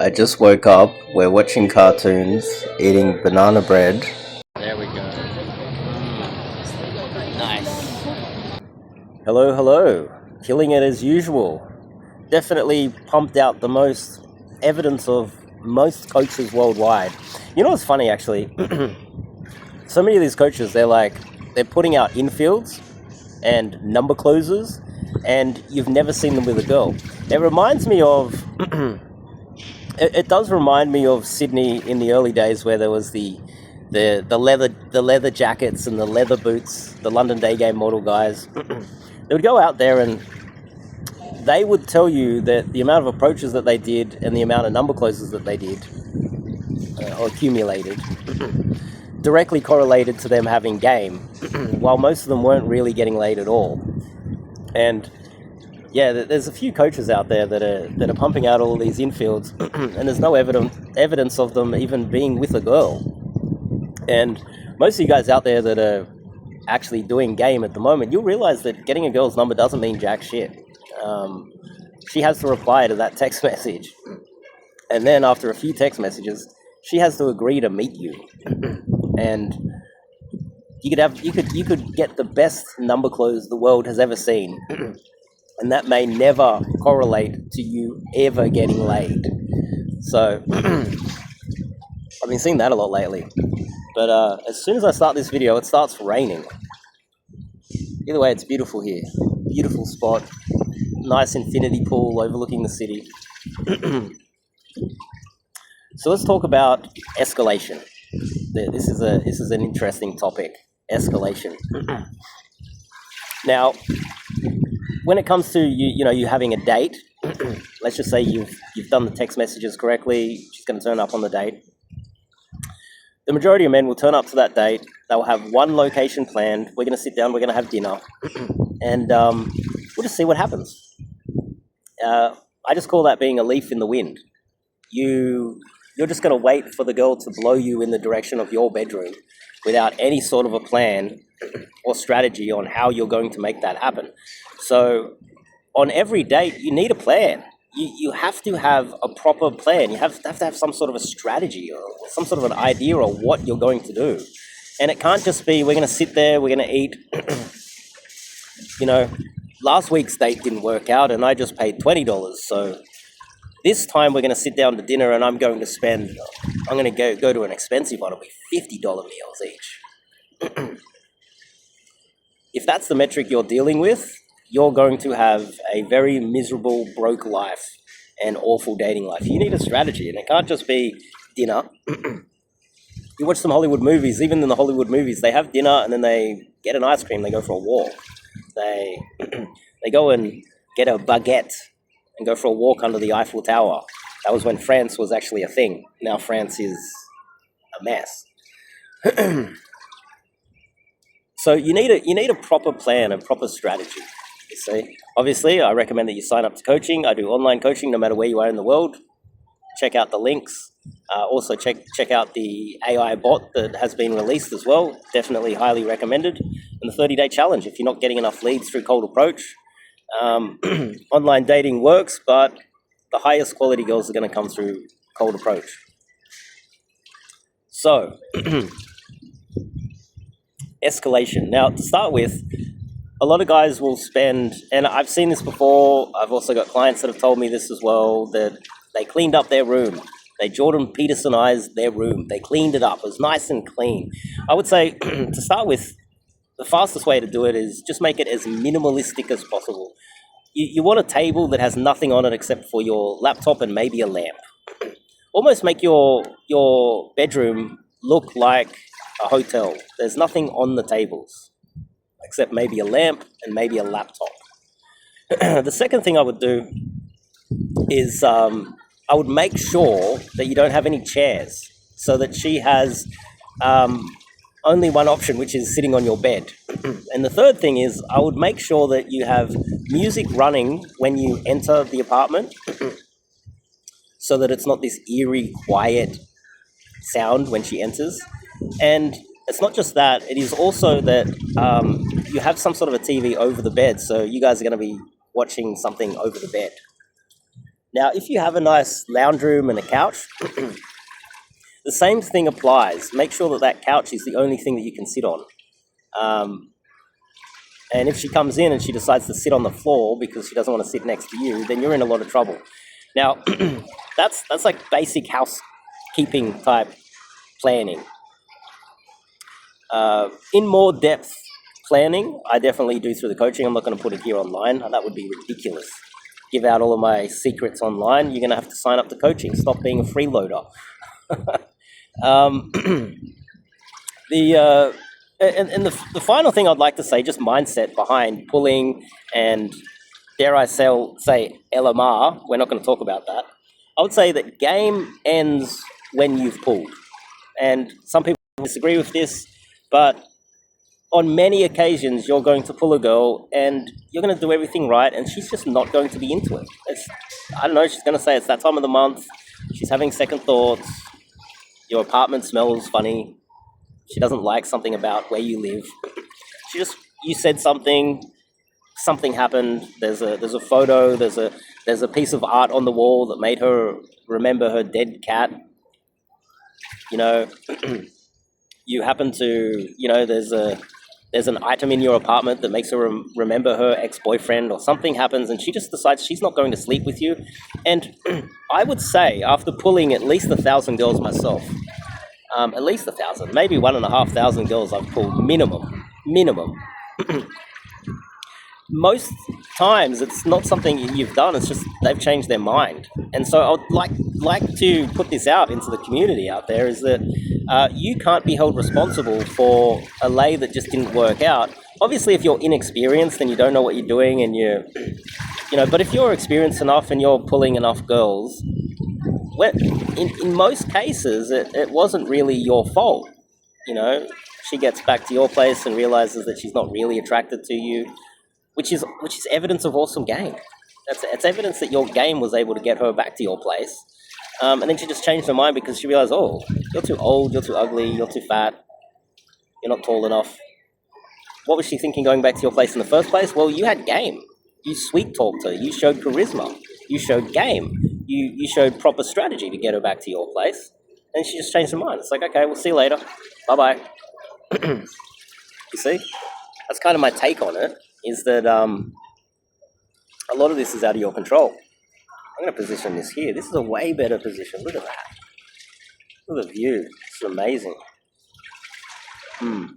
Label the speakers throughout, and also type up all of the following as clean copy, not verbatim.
Speaker 1: I just woke up. We're watching cartoons, eating banana bread.
Speaker 2: There we go. Nice.
Speaker 1: Hello, hello. Killing it as usual. Definitely pumped out the most evidence of most coaches worldwide. You know what's funny, actually? So many of these coaches, they're putting out infields and number closers, and you've never seen them with a girl. It reminds me of... It does remind me of Sydney in the early days, where there was the leather jackets and the leather boots, the London day game model guys. They would go out there and they would tell you that the amount of approaches that they did and the amount of number closes that they did or accumulated directly correlated to them having game, while most of them weren't really getting laid at all. And yeah, there's a few coaches out there that are pumping out all these infields, and there's no evidence of them even being with a girl. And most of you guys out there that are actually doing game at the moment, you'll realize that getting a girl's number doesn't mean jack shit. She has to reply to that text message, and then after a few text messages, she has to agree to meet you. And you could get the best number close the world has ever seen. And that may never correlate to you ever getting laid. So, I've been seeing that a lot lately. But as soon as I start this video, it starts raining. Either way, it's beautiful here. Beautiful spot. Nice infinity pool overlooking the city. So let's talk about escalation. This is an interesting topic. Escalation. Now, when it comes to you having a date, let's just say you've done the text messages correctly, she's going to turn up on the date. The majority of men will turn up to that date. They'll have one location planned. We're going to sit down, we're going to have dinner, and we'll just see what happens. I just call that being a leaf in the wind. You're just going to wait for the girl to blow you in the direction of your bedroom without any sort of a plan or strategy on how you're going to make that happen. So on every date, you need a plan. You have to have a proper plan. You have to have some sort of a strategy or some sort of an idea of what you're going to do. And it can't just be, we're going to sit there, we're going to eat. Last week's date didn't work out and I just paid $20. So this time we're going to sit down to dinner and I'm going to go to an expensive one. It'll be $50 meals each. If that's the metric you're dealing with, you're going to have a very miserable, broke life and awful dating life. You need a strategy, and it can't just be dinner. You watch some Hollywood movies, even in the Hollywood movies, they have dinner and then they get an ice cream, they go for a walk. They go and get a baguette and go for a walk under the Eiffel Tower. That was when France was actually a thing. Now France is a mess. So you need a proper plan and proper strategy. You see, obviously, I recommend that you sign up to coaching. I do online coaching, no matter where you are in the world. Check out the links. Also, check out the AI bot that has been released as well. Definitely highly recommended. And the 30-day challenge. If you're not getting enough leads through cold approach, online dating works, but the highest quality girls are going to come through cold approach. So. Escalation. Now, to start with, a lot of guys will spend, and I've seen this before, I've also got clients that have told me this as well, that they cleaned up their room. They Jordan Petersonized their room. They cleaned it up. It was nice and clean. I would say, to start with, the fastest way to do it is just make it as minimalistic as possible. You want a table that has nothing on it except for your laptop and maybe a lamp. Almost make your bedroom look like a hotel. There's nothing on the tables except maybe a lamp and maybe a laptop. The second thing I would do is I would make sure that you don't have any chairs, so that she has only one option, which is sitting on your bed. And the third thing is I would make sure that you have music running when you enter the apartment, so that it's not this eerie, quiet sound when she enters. And it's not just that, it is also that you have some sort of a TV over the bed, so you guys are going to be watching something over the bed. Now, if you have a nice lounge room and a couch, the same thing applies. Make sure that that couch is the only thing that you can sit on. And if she comes in and she decides to sit on the floor because she doesn't want to sit next to you, then you're in a lot of trouble. Now, that's like basic housekeeping type planning. In more depth planning, I definitely do through the coaching. I'm not going to put it here online. That would be ridiculous. Give out all of my secrets online. You're going to have to sign up to coaching. Stop being a freeloader. The final thing I'd like to say, just mindset behind pulling and, dare I say LMR, we're not going to talk about that. I would say that game ends when you've pulled. And some people disagree with this, but on many occasions you're going to pull a girl and you're going to do everything right and she's just not going to be into it. I don't know, she's going to say it's that time of the month, she's having second thoughts, your apartment smells funny, she doesn't like something about where you live. You said something happened. There's a photo. There's a piece of art on the wall that made her remember her dead cat. You happen to there's an item in your apartment that makes her remember her ex-boyfriend, or something happens and she just decides she's not going to sleep with you. And I would say, after pulling at least 1,000 girls myself, at least 1,000, maybe 1,500 girls I've pulled minimum. Most times it's not something you've done, it's just they've changed their mind. And so I would like to put this out into the community out there, is that you can't be held responsible for a lay that just didn't work out. Obviously, if you're inexperienced and you don't know what you're doing and but if you're experienced enough and you're pulling enough girls, in most cases it wasn't really your fault. She gets back to your place and realizes that she's not really attracted to you, which is evidence of awesome game. It's evidence that your game was able to get her back to your place. And then she just changed her mind because she realized, oh, you're too old, you're too ugly, you're too fat, you're not tall enough. What was she thinking going back to your place in the first place? Well, you had game. You sweet talked her. You showed charisma. You showed game. You showed proper strategy to get her back to your place. And she just changed her mind. It's like, okay, we'll see you later. Bye-bye. You see? That's kind of my take on it, is that a lot of this is out of your control. I'm going to position this here. This is a way better position. Look at that. Look at the view. It's amazing. No,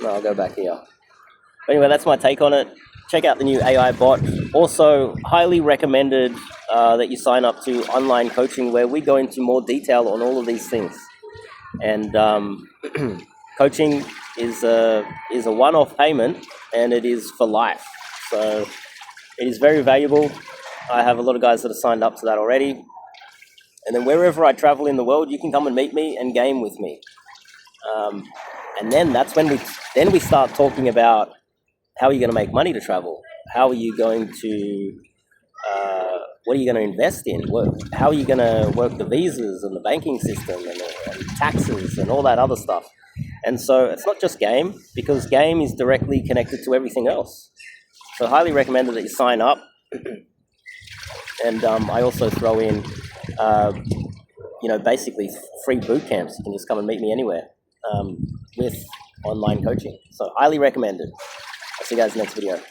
Speaker 1: I'll go back here. But anyway, that's my take on it. Check out the new AI bot. Also, highly recommended that you sign up to online coaching, where we go into more detail on all of these things. And coaching is a one-off payment, and it is for life. So it is very valuable. I have a lot of guys that have signed up to that already. And then wherever I travel in the world, you can come and meet me and game with me. And then that's when we start talking about, how are you going to make money to travel? How are you going to, what are you going to invest in? How are you going to work the visas and the banking system and taxes and all that other stuff? And so it's not just game, because game is directly connected to everything else. So highly recommended that you sign up. And I also throw in, basically free boot camps. You can just come and meet me anywhere with online coaching. So highly recommended. I'll see you guys in the next video.